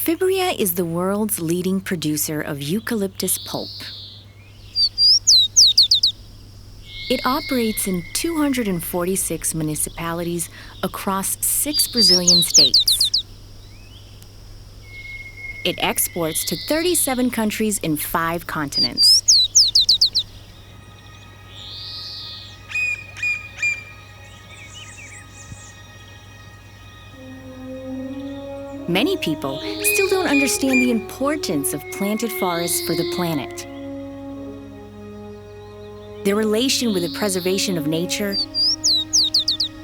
Fibria is the world's leading producer of eucalyptus pulp. It operates in 246 municipalities across 6 Brazilian states. It exports to 37 countries in 5 continents. Many people still don't understand the importance of planted forests for the planet. Their relation with the preservation of nature,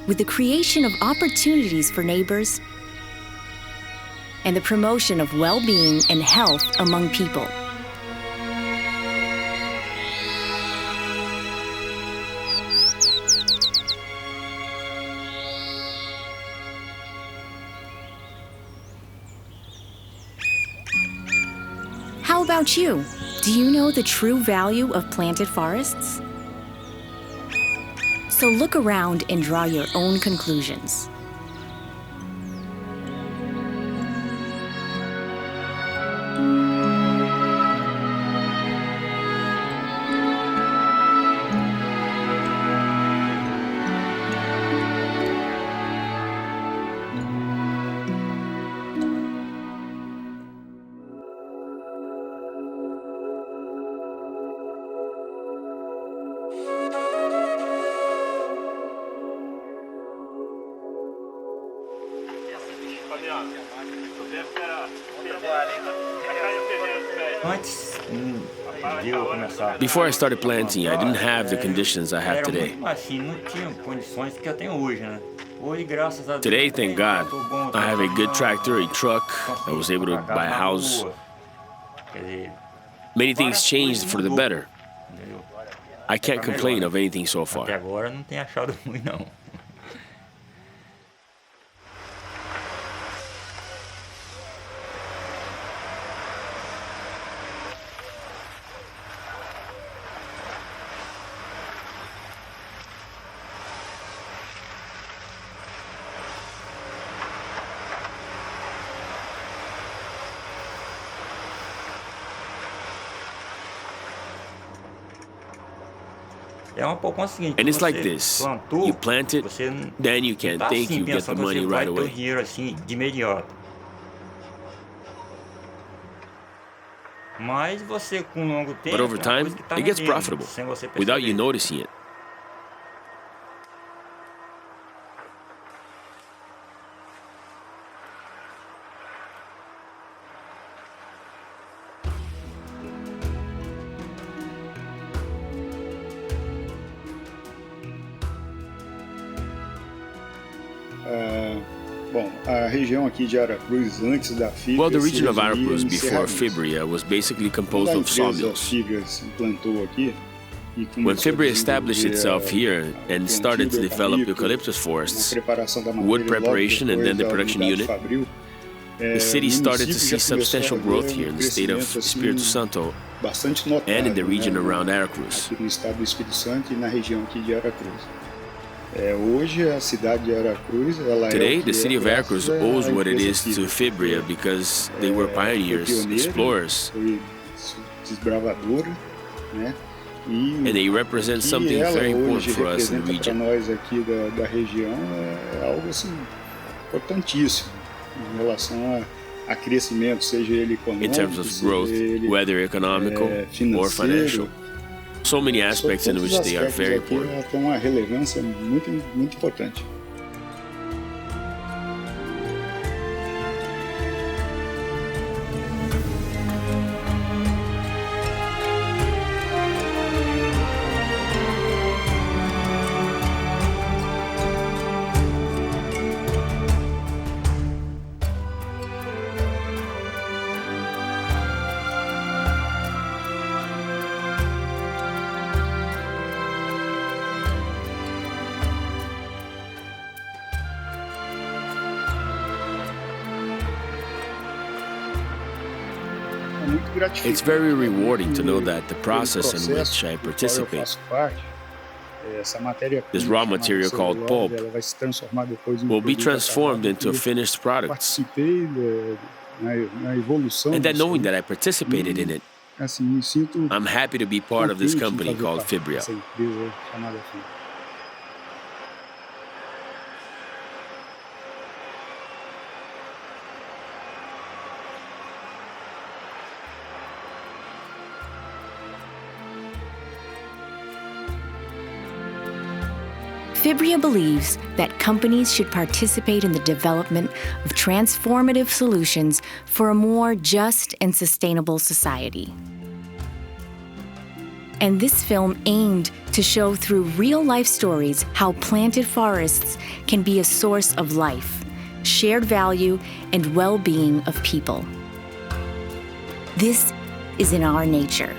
with the creation of opportunities for neighbors, and the promotion of well-being and health among people. How about you? Do you know the true value of planted forests? So look around and draw your own conclusions. Before I started planting, I didn't have the conditions I have today. Today, thank God, I have a good tractor, a truck. I was able to buy a house. Many things changed for the better. I can't complain of anything so far. And it's like this. You plant it, then you can't think you get the money right away. But over time, it gets profitable without you noticing it. Well, the region of Aracruz before Fibria was basically composed of sawmills. When Fibria established itself here and started to develop eucalyptus forests, wood preparation and then the production unit, the city started to see substantial growth here in the state of Espírito Santo and in the region around Aracruz. Today, the city of Aracruz owes what it is to Fibria because they were pioneers, explorers, and they represent something very important for us in the region. In terms of growth, whether economical or financial. So many aspects in which they are very important. It's very rewarding to know that the process in which I participate, this raw material called pulp, will be transformed into finished products. And then knowing that I participated in it, I'm happy to be part of this company called Fibria. Fibria believes that companies should participate in the development of transformative solutions for a more just and sustainable society. And this film aimed to show through real-life stories how planted forests can be a source of life, shared value, and well-being of people. This is in our nature.